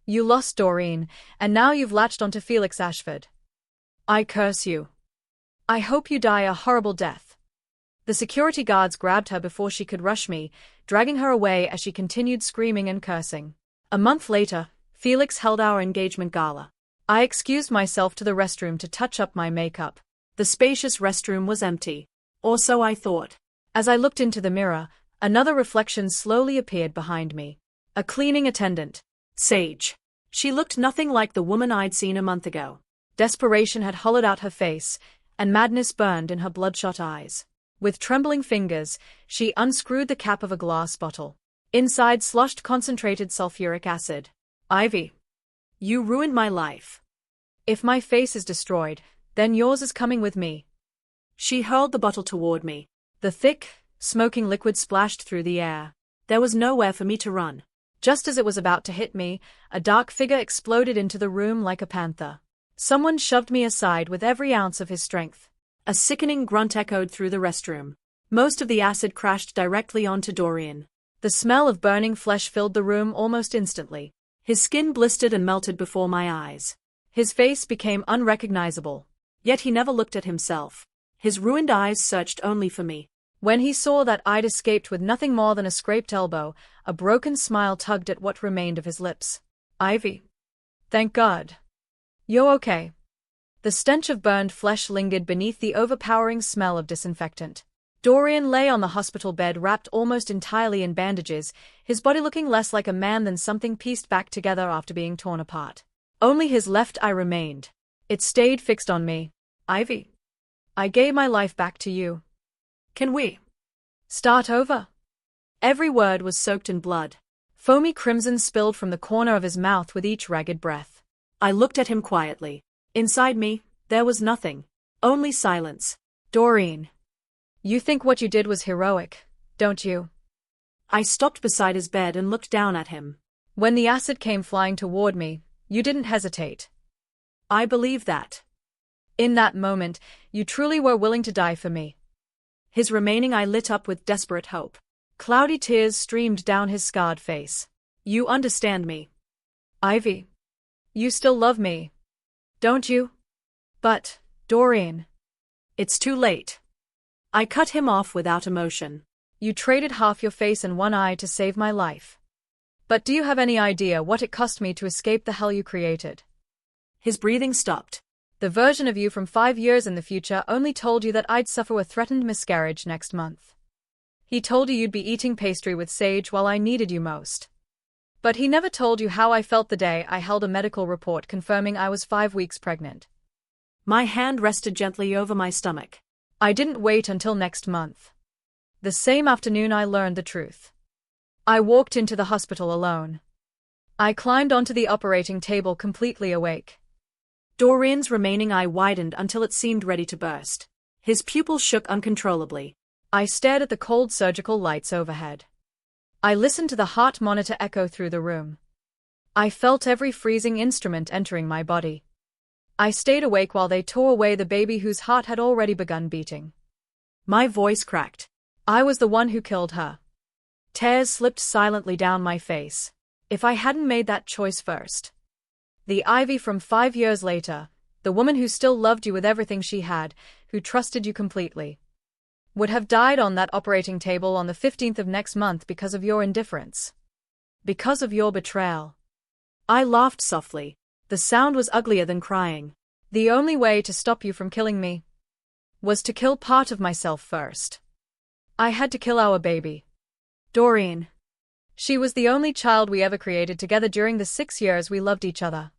You lost Dorian, and now you've latched onto Felix Ashford. I curse you. I hope you die a horrible death. The security guards grabbed her before she could rush me, dragging her away as she continued screaming and cursing. A month later, Felix held our engagement gala. I excused myself to the restroom to touch up my makeup. The spacious restroom was empty. Or so I thought. As I looked into the mirror, another reflection slowly appeared behind me. A cleaning attendant. Sage. She looked nothing like the woman I'd seen a month ago. Desperation had hollowed out her face, and madness burned in her bloodshot eyes. With trembling fingers, she unscrewed the cap of a glass bottle. Inside sloshed concentrated sulfuric acid. Ivy. You ruined my life. If my face is destroyed, then yours is coming with me. She hurled the bottle toward me. The thick, smoking liquid splashed through the air. There was nowhere for me to run. Just as it was about to hit me, a dark figure exploded into the room like a panther. Someone shoved me aside with every ounce of his strength. A sickening grunt echoed through the restroom. Most of the acid crashed directly onto Dorian. The smell of burning flesh filled the room almost instantly. His skin blistered and melted before my eyes. His face became unrecognizable. Yet he never looked at himself. His ruined eyes searched only for me. When he saw that I'd escaped with nothing more than a scraped elbow, a broken smile tugged at what remained of his lips. Ivy. Thank God. You're okay. The stench of burned flesh lingered beneath the overpowering smell of disinfectant. Dorian lay on the hospital bed wrapped almost entirely in bandages, his body looking less like a man than something pieced back together after being torn apart. Only his left eye remained. It stayed fixed on me. Ivy. I gave my life back to you. Can we start over? Every word was soaked in blood. Foamy crimson spilled from the corner of his mouth with each ragged breath. I looked at him quietly. Inside me, there was nothing. Only silence. Dorian. You think what you did was heroic, don't you? I stopped beside his bed and looked down at him. When the acid came flying toward me, you didn't hesitate. I believe that. In that moment, you truly were willing to die for me. His remaining eye lit up with desperate hope. Cloudy tears streamed down his scarred face. You understand me. Ivy. You still love me. Don't you? But, Dorian. It's too late. I cut him off without emotion. You traded half your face and one eye to save my life. But do you have any idea what it cost me to escape the hell you created? His breathing stopped. The version of you from 5 years in the future only told you that I'd suffer a threatened miscarriage next month. He told you you'd be eating pastry with sage while I needed you most. But he never told you how I felt the day I held a medical report confirming I was 5 weeks pregnant. My hand rested gently over my stomach. I didn't wait until next month. The same afternoon I learned the truth. I walked into the hospital alone. I climbed onto the operating table completely awake. Dorian's remaining eye widened until it seemed ready to burst. His pupils shook uncontrollably. I stared at the cold surgical lights overhead. I listened to the heart monitor echo through the room. I felt every freezing instrument entering my body. I stayed awake while they tore away the baby whose heart had already begun beating. My voice cracked. I was the one who killed her. Tears slipped silently down my face. If I hadn't made that choice first. The Ivy from 5 years later, the woman who still loved you with everything she had, who trusted you completely, would have died on that operating table on the 15th of next month because of your indifference. Because of your betrayal. I laughed softly. The sound was uglier than crying. The only way to stop you from killing me was to kill part of myself first. I had to kill our baby. Dorian. She was the only child we ever created together during the 6 years we loved each other.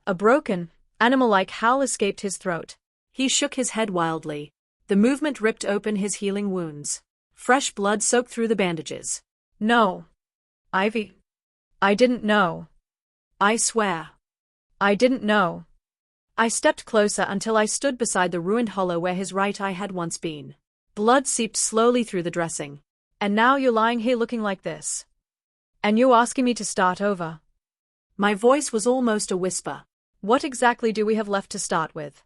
A broken, animal-like howl escaped his throat. He shook his head wildly. The movement ripped open his healing wounds. Fresh blood soaked through the bandages. No. Ivy. I didn't know. I swear. I didn't know. I stepped closer until I stood beside the ruined hollow where his right eye had once been. Blood seeped slowly through the dressing. And now you're lying here looking like this. And you're asking me to start over. My voice was almost a whisper. What exactly do we have left to start with?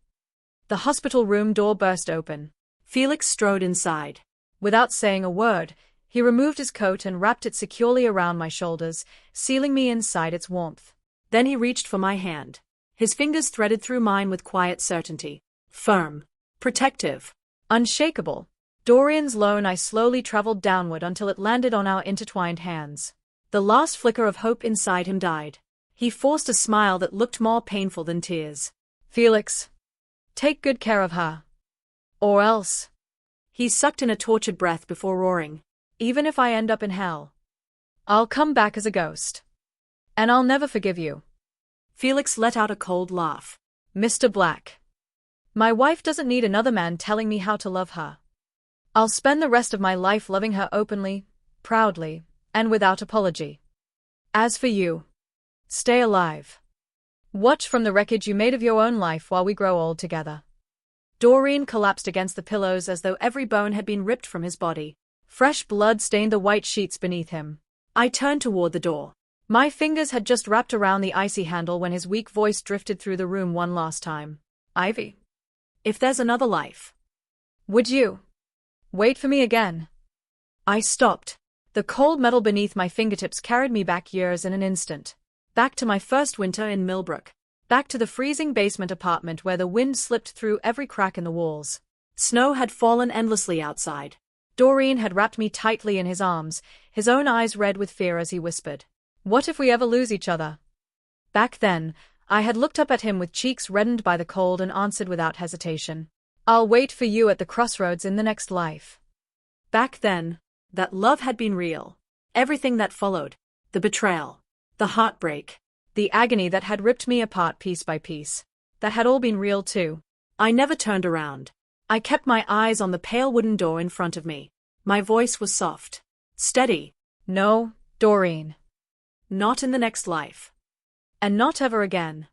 The hospital room door burst open. Felix strode inside. Without saying a word, he removed his coat and wrapped it securely around my shoulders, sealing me inside its warmth. Then he reached for my hand. His fingers threaded through mine with quiet certainty. Firm. Protective. Unshakable. Dorian's lone eye slowly traveled downward until it landed on our intertwined hands. The last flicker of hope inside him died. He forced a smile that looked more painful than tears. Felix. Take good care of her. Or else. He sucked in a tortured breath before roaring. Even if I end up in hell, I'll come back as a ghost. And I'll never forgive you. Felix let out a cold laugh. Mr. Black. My wife doesn't need another man telling me how to love her. I'll spend the rest of my life loving her openly, proudly, and without apology. As for you, stay alive. Watch from the wreckage you made of your own life while we grow old together. Dorian collapsed against the pillows as though every bone had been ripped from his body. Fresh blood stained the white sheets beneath him. I turned toward the door. My fingers had just wrapped around the icy handle when his weak voice drifted through the room one last time. Ivy. If there's another life. Would you wait for me again? I stopped. The cold metal beneath my fingertips carried me back years in an instant. Back to my first winter in Millbrook. Back to the freezing basement apartment where the wind slipped through every crack in the walls. Snow had fallen endlessly outside. Dorian had wrapped me tightly in his arms, his own eyes red with fear as he whispered, "What if we ever lose each other?" Back then, I had looked up at him with cheeks reddened by the cold and answered without hesitation, "I'll wait for you at the crossroads in the next life." Back then, that love had been real. Everything that followed, the betrayal, the heartbreak, the agony that had ripped me apart piece by piece, that had all been real too. I never turned around. I kept my eyes on the pale wooden door in front of me. My voice was soft, steady. "No, Dorian. Not in the next life. And not ever again."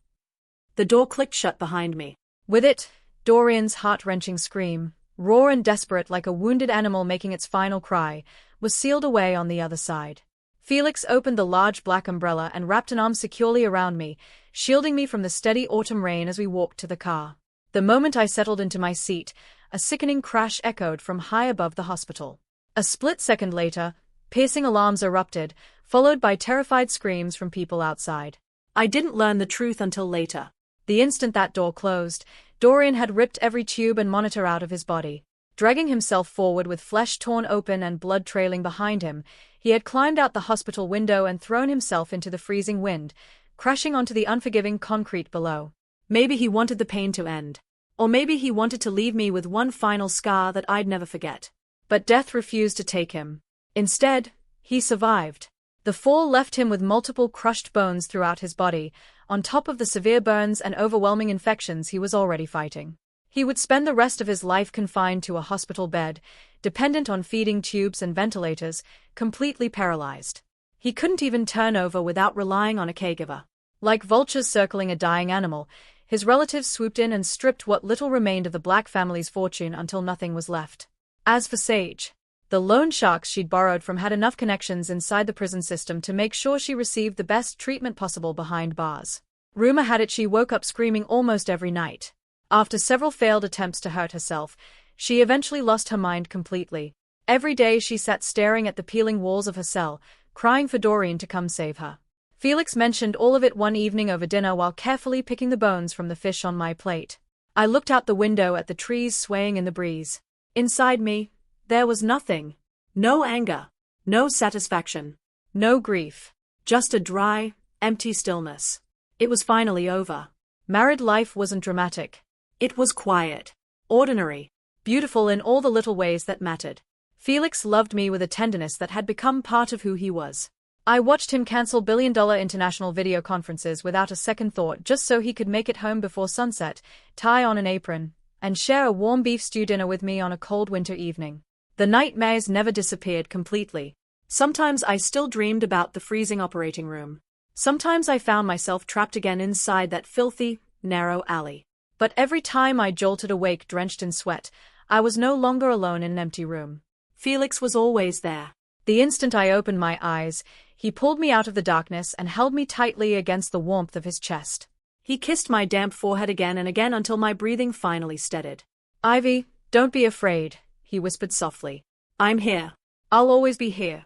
The door clicked shut behind me. With it, Dorian's heart-wrenching scream, raw and desperate like a wounded animal making its final cry, was sealed away on the other side. Felix opened the large black umbrella and wrapped an arm securely around me, shielding me from the steady autumn rain as we walked to the car. The moment I settled into my seat, a sickening crash echoed from high above the hospital. A split second later, piercing alarms erupted, followed by terrified screams from people outside. I didn't learn the truth until later. The instant that door closed, Dorian had ripped every tube and monitor out of his body. Dragging himself forward with flesh torn open and blood trailing behind him, he had climbed out the hospital window and thrown himself into the freezing wind, crashing onto the unforgiving concrete below. Maybe he wanted the pain to end. Or maybe he wanted to leave me with one final scar that I'd never forget. But death refused to take him. Instead, he survived. The fall left him with multiple crushed bones throughout his body, on top of the severe burns and overwhelming infections he was already fighting. He would spend the rest of his life confined to a hospital bed, dependent on feeding tubes and ventilators, completely paralyzed. He couldn't even turn over without relying on a caregiver. Like vultures circling a dying animal, his relatives swooped in and stripped what little remained of the Black family's fortune until nothing was left. As for Sage, the loan sharks she'd borrowed from had enough connections inside the prison system to make sure she received the best treatment possible behind bars. Rumor had it she woke up screaming almost every night. After several failed attempts to hurt herself, she eventually lost her mind completely. Every day she sat staring at the peeling walls of her cell, crying for Dorian to come save her. Felix mentioned all of it one evening over dinner while carefully picking the bones from the fish on my plate. I looked out the window at the trees swaying in the breeze. Inside me, there was nothing. No anger. No satisfaction. No grief. Just a dry, empty stillness. It was finally over. Married life wasn't dramatic. It was quiet. Ordinary. Beautiful in all the little ways that mattered. Felix loved me with a tenderness that had become part of who he was. I watched him cancel billion-dollar international video conferences without a second thought just so he could make it home before sunset, tie on an apron, and share a warm beef stew dinner with me on a cold winter evening. The nightmares never disappeared completely. Sometimes I still dreamed about the freezing operating room. Sometimes I found myself trapped again inside that filthy, narrow alley. But every time I jolted awake drenched in sweat, I was no longer alone in an empty room. Felix was always there. The instant I opened my eyes, he pulled me out of the darkness and held me tightly against the warmth of his chest. He kissed my damp forehead again and again until my breathing finally steadied. "Ivy, don't be afraid," he whispered softly. "I'm here. I'll always be here."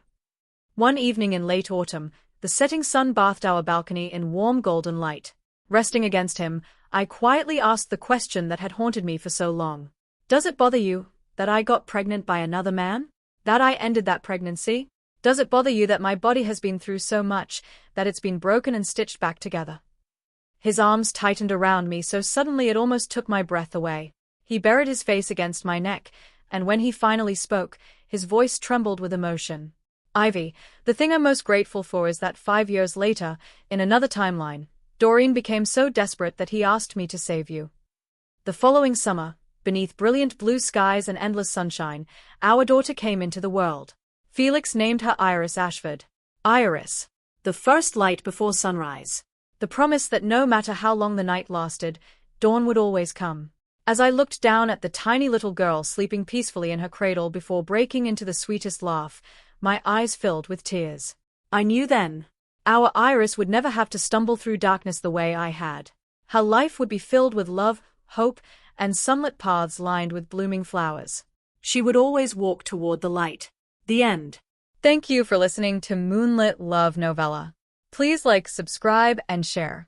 One evening in late autumn, the setting sun bathed our balcony in warm golden light. Resting against him, I quietly asked the question that had haunted me for so long. "Does it bother you that I got pregnant by another man? That I ended that pregnancy? Does it bother you that my body has been through so much that it's been broken and stitched back together?" His arms tightened around me so suddenly it almost took my breath away. He buried his face against my neck, and when he finally spoke, his voice trembled with emotion. "Ivy, the thing I'm most grateful for is that 5 years later, in another timeline, Dorian became so desperate that he asked me to save you. The following summer, beneath brilliant blue skies and endless sunshine, our daughter came into the world. Felix named her Iris Ashford. Iris. The first light before sunrise. The promise that no matter how long the night lasted, dawn would always come. As I looked down at the tiny little girl sleeping peacefully in her cradle before breaking into the sweetest laugh, my eyes filled with tears. I knew then. Our Iris would never have to stumble through darkness the way I had. Her life would be filled with love, hope, and sunlit paths lined with blooming flowers. She would always walk toward the light. The end. Thank you for listening to Moonlit Love Novella. Please like, subscribe, and share.